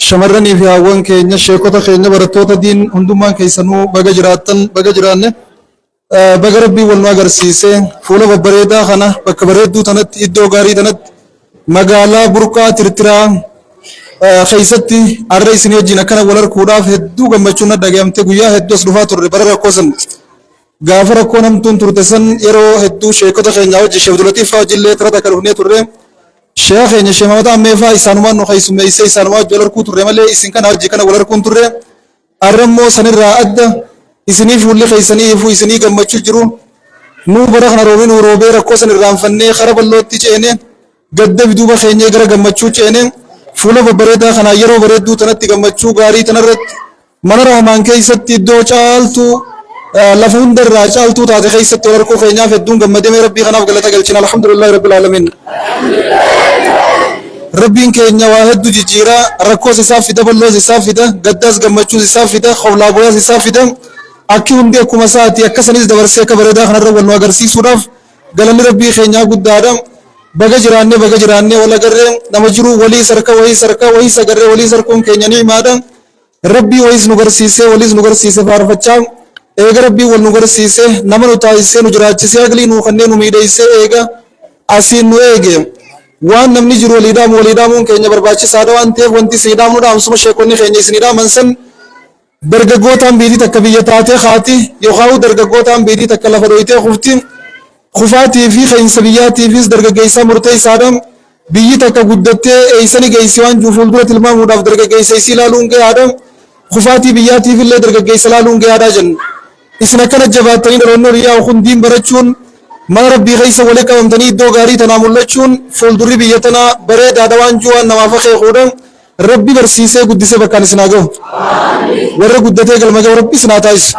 shamarranii fi hawwan keenya sheekota keenya barattoota diin hundumaan keessanuu baga jiraattan baga jiraanne baga rabbii wal nu agarsiise fuula babbareedaa kana bakka bareedduu tanatti iddoo gaarii tanatti magaalaa burqaa tirtiraa keessatti arra isin wajjin akkana wal arguudhaaf hedduu gammachuun dhaga'amte guyyaa hedduu as dhufaa turre bara rakkoo san gaafa rakkoo namtuun turte san yeroo hedduu sheekota keenya wajjin Sheekh Abdulatif wajjillee tirata kan dhufnee turre Sheekh keenya Sheekh Mahammad Ammeefaa isaanumaan nu keessummeessee isaanumaa wajjin wal arguu turre malee isin kana wajjin kana wal arguun turre arrammoo sanirraa adda isinii fuulli keessanii ifuu isinii gammachuu jiru nuu bara kana roobee nuu roobee rakkoo san irraanfannee kara bal'ootti ceene gadda biduuba keenyee gara gammachuu ceene fuula babbareedaa kana yeroo bareedduu tanatti gammachuu gaarii tanarratti mana rahmaan keessatti iddoo caaltu lafa hundarraa caaltuu taate keessatti wal arguu keenyaaf hedduun gammadee rabbii kanaaf galata galchina alhamdulillahi rabbil alamin rabbiin keenya waa hedduu jijjiiraa rakkoos isaa fida balloos isaa fida gaddaas gammachuus isaa fida qowlaa boyaas isaa fida akki hundi akkuma isaati akkasanis dabarsee akka bareedaa kanarra wal nu agarsiisuudhaaf galanni rabbii keenyaa guddaadha baga jiraannee wal agarree nama jiru walii sarka wahii sagarree walii sarkuun keenya ni'imaadha rabbii wahiis nu garsiisee waliis nu garsiise faarfachaa eega rabbii wal nu garsiise nama nu taasisee nu jiraachisee aglii nu kannee nu miidheessee eega asiin nu eege waan namni jiru waliidhaamuun keenya barbaachisaadha waan ta'eef wanti siidhaamnu dhaamsuma sheekonni keenya isinii dhaaman san dargaggootaan biitii takka biyya taatee haati yookaan dargaggootaan biitii takka lafa dhoyitee kufti kufaatii fi keessa biyyaatiifis dargaggeessaa murteessaadha biyyi takka guddattee eeysanii geessi waan fuuldura tilmaamuudhaaf dargaggeessa isii ilaaluun gahaadha kufaatii biyyaatiif illee dargaggeessa ilaaluun gahaadha jenna isin akkana jabaattanii dhaloonni horiyaa hundiin barachuun mana rabbii keessa walii qabamtanii iddoo gaarii tanaa mul'achuun fuuldurri biyya tanaa bareedaadha waan juwaan namaaf akeekuudha rabbi barsiisee guddisee bakkaan isin haa gahu warra guddatee galma gahu rabbi isin haa taasisu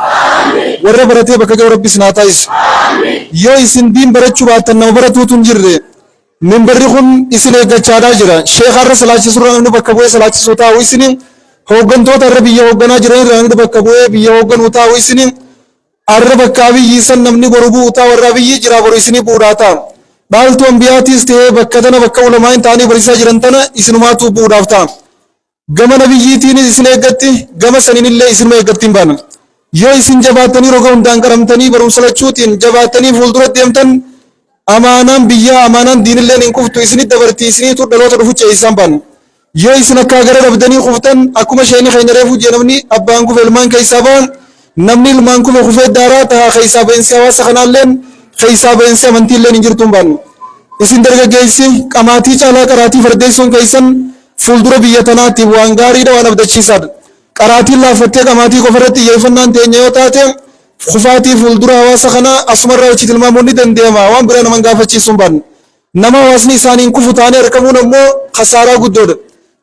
warra baratee bakka gahu rabbi isin haa taasisu yoo isin diin barachuu baattan nama baratuutu hin jirre minbarri kun isin eeggachaadhaa jira sheekarra salaachisurra namni bakka bu'ee salaachisuu taa'u isiniin hooggantoota irra biyya hoogganaa jiran irra namni bakka bu'ee biyya hoogganuu taa'u isiniin arra bakka abiyyi san namni boru bu'uutaa warra abiyyi jira boru isinii bu'uudhaa ta'a dhaaltu ambiyaatis ta'ee bakka tana bakka ulamaa hin taanii barsiisaa jiran tana isinumaatu bu'uudhaaf ta'a gama nabiyyiitiinis isin eeggatti gama saniinillee isinuma eeggatti hin baana yoo isin jabaattanii roga hundaan qaramtanii barumsa lachuutiin jabaattanii fuuldura deemtan amaanaan biyyaa amaanaan diinilleen hin kuftu isinit dabartii isiniitu dhaloota dhufu ce'isaan baana yoo isin akka gara dhabdanii kuftan akkuma sheeni keenya reefuu jee namni abbaan kufe ilmaan keessaa ba'an namni ilmaan kufe kufee daaraa ta'a keessaa ba'insi hawaasa kanaalleen keessaa ba'insi amantiilleen hin jirtuun baanu isin dargaggeessi qamaatii caalaa qaraatii fardeessuun keessan fuuldura biyya tanaatti waan gaariidha waan abdachiisaadha qaraatiin laaffattee qamaatii qofarratti xiyyeeffannaan teenya yoo taate kufaatii fuuldura hawaasa kanaa asumarraa achi tilmaamuun ni danda'ama waan bira naman gaafachiisuun baanu nama hawaasni isaaniin kufu taanee argamuun ammoo khasaaraa guddoodha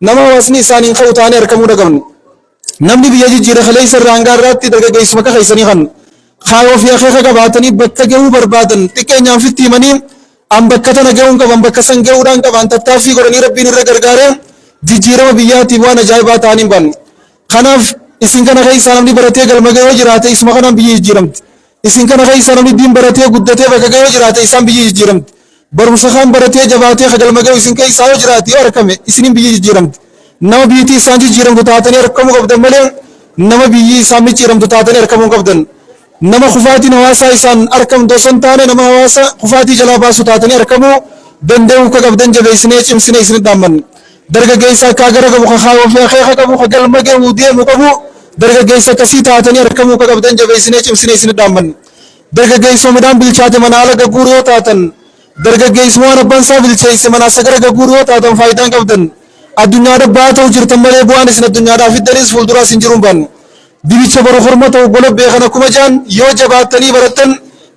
nama hawaasni isaaniin ka'u taanee argamuu dhaqabnu namni biyya jijjiira kaleessa irraa hanga irraatti dargaggeessuma akka keessanii kan kaayoo fi akeeka qabaatanii bakka gahuu barbaadan xiqqeenyaan fitti himanii an bakka tana gahuun qaban bakka san gahuudhaan qaban tattaaffii godhanii rabbiin irra gargaaree jijjiirama biyyaatiif waan ajaa'ibaa ta'anii baanu kanaaf isin kana keessa namni baratee galma gahoo jiraate isuma kanaan biyyi jijjiiramti isin kana keessa namni diin baratee guddatee bakka gahoo jiraate isaan biyyi jijjiiramti barumsa kan baratee jabaatee galma gahoo isin keessaa yoo jiraate yoo argame isinin biyyi jijjiiramti nama biyyi isaan jijjiiramtu taatanii argamuu qabdan malee nama biyyi isaan micciiramtu taatanii argamuu qabdan nama kufaatiin hawaasaa isaan argamtu osoo hin taane nama hawaasa kufaatii jalaa baasu taatanii argamuu danda'uu akka qabdan jabeessinee cimsinee isin dhaammanna dargaggeessa akka gara qabu ka kaayoo fi akeeka qabu ka galma gahuu deemu qabu dargaggeessa akkasii taatanii argamuu akka qabdan jabeessinee cimsinee isin dhaammanna dargaggeessoo midhaan bilchaate mana ala gagguuru yoo taatan dargaggeessuma waan abbaan isaa bilcheesse mana sagara gagguuru yoo taatan faayidaan qabdan addunyaa dabbaa ta'u jirtan malee bu'aan isin addunyaadhaaf fiddanis fuulduraas hin jiruun baanu dibicha boru horma ta'u gola beekan akkuma jaan yoo jabaattanii barattan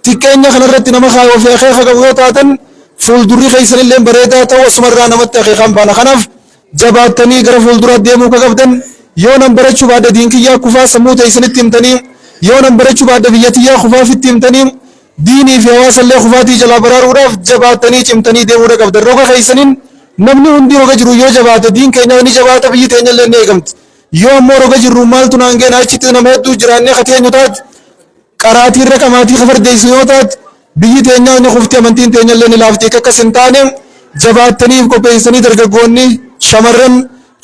xiqqeenya kanarratti nama kaayoo fi akeeka qabu yoo taatan fuuldurri keessanillee bareedaa ta'u asumarraa namatti akeekaan baana kanaaf jabaattanii gara fuulduraa deemuu akka qabdan yoo nan barachuu baadda diinkiyyaa kufaa sammuu ta'isanitti himtanii yoo nan barachuu baadda biyyatiyyaa kufaafitti himtanii diinii fi hawaasallee kufaatii jalaa baraaruudhaaf jabaattanii cimtanii deemuu qabdan roga keessaniin namni hundi roga jiru yoo jabaate diin keenya ni jabaata biyyi teenya illee ni eegamti yoo ammoo roga jirru maaltu naan geena achitti nama hedduu jiraannee kateenyu taate qaraatii irra qamaatii kafardeessu yoo taate biyyi teenya ni kufti amantiin teenya illee ni laafti akkas hin taane jabaattaniif qopheessanii dargaggoonni shamarran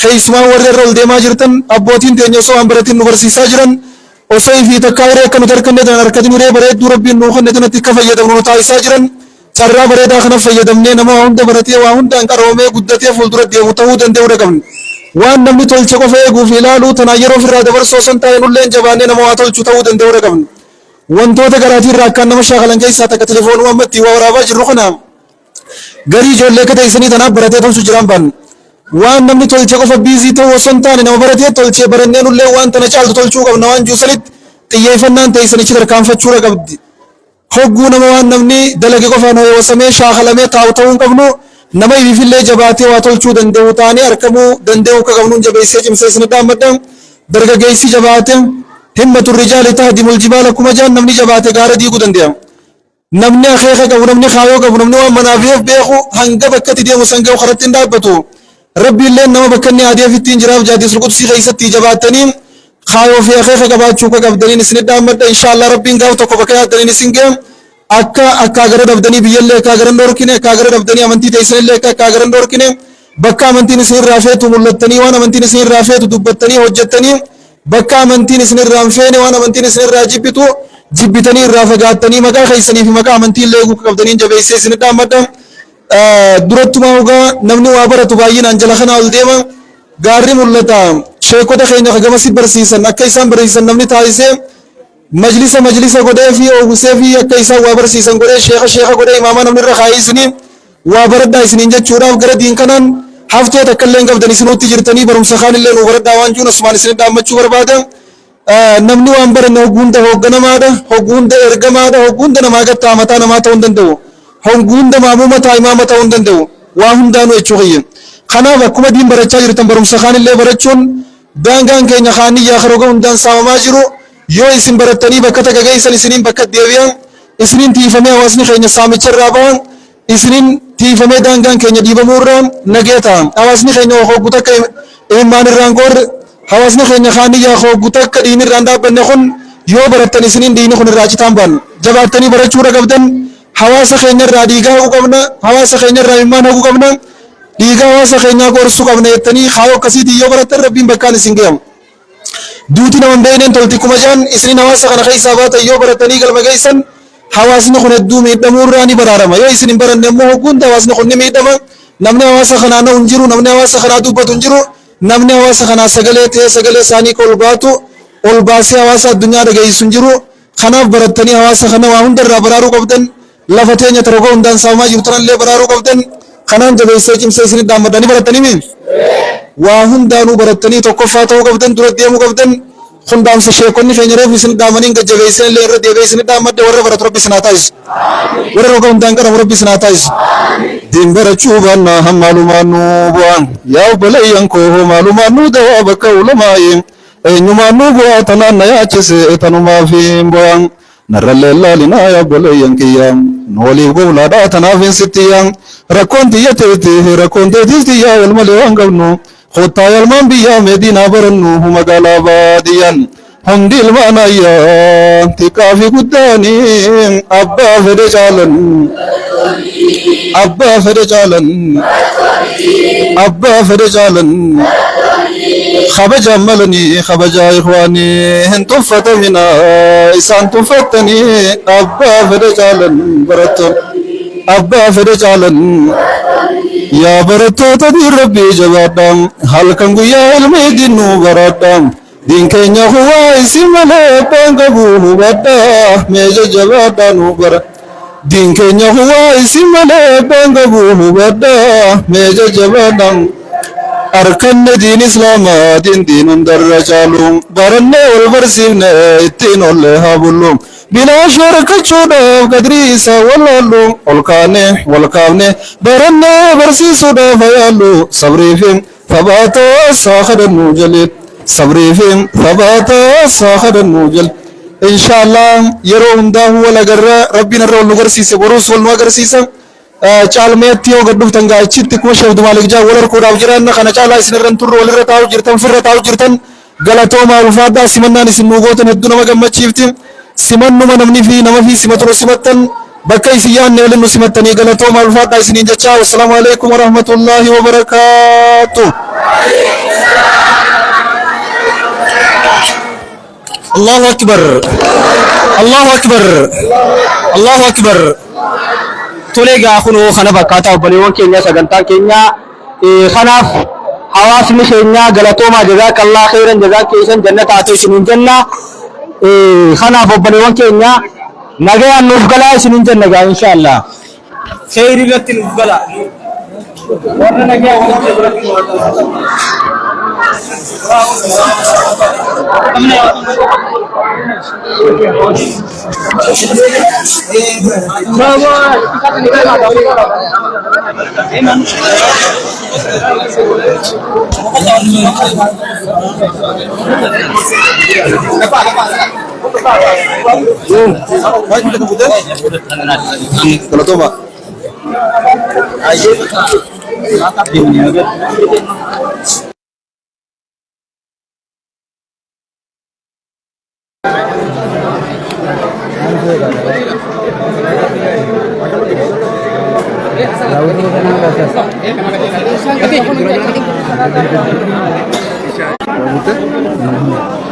keessumaa warri irra ol deemaa jirtan abbootiin teenya osoo waan baratiin nu barsiisaa jiran osoo fi takkaa hiree akka nuti harkanne tan harkatiin hiree bareedduu rabbiin nuu kenne tanatti akka fayyadamnu nu taasisaa jiran carraa bareedaa kana fayyadamnee nama waa hunda baratee waa hundaan qaroomee guddatee fuuldura deemu ta'uu danda'uu qabna. Waan namni tolche qofa eeguuf ilaaluu tanaa yeroo ofirraa dabarsoo san taa'e nulleen jabaannee nama waa tolchu ta'uu danda'uu qabna. Wantoota garaatii irraa akkaan nama shaakalan keessaa takka telefoonuu ammatti waa waraabaa jirru kana garii ijoollee akka ta'isanii tanaaf baratee tolchu jiraan baanna. Waan namni tolche qofa biizii ta'uu osoo hin taane nama baratee tolchee barannee nullee waan tana caaltu tolchuu qabna waan juusanitti xiyyeeffannaan ta'isanichi tarkaanfachuu qabdi. Hogguu nama waan namni dalage qofaan hawwasamee shaakalamee taa'u ta'uu hin qabnu nama ifillee jabaatee waa tolchuu danda'u taanee argamuu danda'u akka qabnuun jabeessee cimsee isin dhaammadha. Dargaggeessi jabaatee himmatu rijaali tahdimul jibaala kuma jaan namni jabaate gaara diiguu danda'a. Namni akeeka qabu namni kaayoo qabu namni waan manaafiif beeku hanga bakkatti deemu san ga'u karatti hin dhaabbatu. Rabbiillee nama bakka inni adeef ittiin jiraaf jaadis rukutsii keessatti jabaattanii kaayoo fi akeeka qabaachuu akka qabdaniin isin dhaammadha. Inshaallah rabbiin gaafa tokko bakka yaaddaniin isin ga'e akka agara dhabdanii biyyallee akka agara dhoorkine akka agara dhabdanii amantii teessanillee akka agara dhoorkine bakka amantiin isin irraa feetu mul'attanii waan amantiin isin irraa feetu dubbattanii hojjettanii bakka amantiin isin irraa hin feene waan amantiin isin irraa jibbitu jibbitanii irraa fagaattanii maqaa keessanii fi maqaa amantii illee eeguu qabdaniin jabeessee isin dhaammadha. Durattumaa dhugaa namni waa baratu baay'inaan jala kanaa ol deema gaarri mul'ata. Sheekota keenya gamasi barsiisan akka isaan barsiisan namni taasisee majlisa godhee fi oogusee fi akka isaan waa barsiisan godhee sheeka godhee imaamaa namni irra kaayisanii waa baradhaa isiniin jechuudhaaf gara diin kanaan haftee takka illee qabdan isinutti jirtanii barumsa kaan illee nu baradhaa waan jiruun asumaan isin dhaammachuu barbaada. Namni waan baranne hogguunda hoogganamaadha, hogguunda ergamaadha, hogguunda namaa gattaa mataa namaa ta'uu hin danda'u, hogguunda maamuma taa'imaama ta'uu hin danda'u, waa hundaanuu jechuu kiyya. Kanaaf akkuma diin barachaa jirtan barumsa kaan illee barachuun daangaan keenya kaaniyyaa karoga hundaan saamamaa jiru. Yoo isin barattanii bakka takka geessan isiniin bakka deebi'an isiniin tiifamee hawaasni keenya saamicha irraa ba'an isiniin tiifamee daangaan keenya dhiibamuu irraa nagee ta'an hawaasni keenya hoggu takka imimmaan irraan qoorre hawaasni keenya kaaniyyaa hoggu takka diin irraan dhaabbanne kun yoo barattan isiniin diini kun irraa citaan baan jabaattanii barachuudha qabdan hawaasa keenya irraa dhiigaa haguu qabna hawaasa keenya irraa imimmaan haguu qabna dhiigaa hawaasa keenyaa qorsuu qabna jettanii kaayoo akkasiitii yoo barattan rabbiin bakkaan isin ge'amu. Duuti nama beenen tolti kuma jaan isiniin hawaasa kana keessaa baatan yoo baratanii galma geessan hawaasni kun hedduu miidhamuu irraa ni baraarama. Yoo isin hin baranne immoo hogguunda hawaasni kun ni miidhama. Namni hawaasa kanaa na'u hin jiru, namni hawaasa kanaa dubbatu hin jiru, namni hawaasa kanaa sagalee ta'ee sagalee isaanii ol baasee hawaasa addunyaa dhageessu hin jiru. Kanaaf barattanii hawaasa kana waa hunda irraa baraaruu qabdan. Lafa teenya tarogoo hundaan saamaa jiru tanallee baraaruu qabdan. Kanaan jabeessee cimsee isin dhaammadanii barattanii waa hundaanuu barattanii tokkoffaa ta'uu qabdan dura deemuu qabdan hundaamsa sheekonni keenya reefu isin dhaamaniin gajjabeessan illee irra deebi'ee isin dhaammadde warra baratu rabbi isin haa taasisu warra roga hundaan qaramu rabbi isin haa taasisu. Diin barachuu baannaa hammaalumaan nu bu'aan yaa obboleeyyan koo maalumaan nu dawaa bakka ulumaayee eenyumaan nu bu'aa tanaan na yaachise tanumaaf hin bu'aan narrallee laalinaa yaa obboleeyyan kiyyaa nu waliif gowlaadhaa tanaaf hin sittiyyaa rakkoon tiyya teeti rakkoon teetis tiyyaa wal malee waan qabnu khottaa yalmaan biyyaa meedinaa barannu magaalaa baadiyyaan hundi ilmaan ayyaa xiqqaa fi guddaanii abbaa fedhe caalan abbaa fedhe caalan abbaa fedhe caalan kabajaa malanii kabajaa ikhwaanii hin tuffatamina isaan tuffatanii abbaa fedhe caalan barattoon abbaa fedhe caalan yaa barattoota diin rabbii jabaadhaan halkan guyyaa ilmii dinnu baraadhaan diin keenya huwaa isin malee abbaan qabu hubadhaa mee jajjabaadhaa nu bara diin keenya huwaa isin malee abbaan qabu hubadhaa mee jajjabaadhaan arkanne diin islaamaa diin hundarra caalu barannee wal barsiifne ittiin olle haa bullu bilaa shorkachuudhaaf qadrii isaa wallaallu ol kaane wal kaafne barannee barsiisuudhaaf hayaallu sabriifi taphaatoo saa kadhannu jaleet sabriifi taphaatoo saa kadhannu jal inshaallah yeroo hundaa wal agarra rabbiin irra wal nu garsiise boruus wal nu agarsiisa caalmeetti yoo gad dhuftan gaachitti kuma Sheekh Maalik Jaa wal harkuudhaaf jiran kana caalaa isin irra turre wal irra taa'u jirtan firra taa'u jirtan galatoomaa ulfaadhaa simannaan isin nu gootan hedduu nama gammachiifti simannuma namni fi nama fi simaturu simattan bakka isin yaadne waliin nu simattanii galatooma ulfaadhaa isiniin jechaa. Wassalaamu alaikum warahmatullaahi wabarakaatuh. Allahu akbar, Allahu akbar, Allahu akbar. Tolee gaa kunoo kana fakkaataa obboleewwan keenya sagantaa keenya kanaaf hawaasni keenya galatoomaa jazaakallah khairan jazaa keessan jannata haa ta'u isiniin jenna. Kanaaf obboleewwan keenya nagayaan nuuf galaa isiniin jenna gaa inshaallah. Khairii irratti nuuf galaa. Warra nagayaan Galatooma. Oke.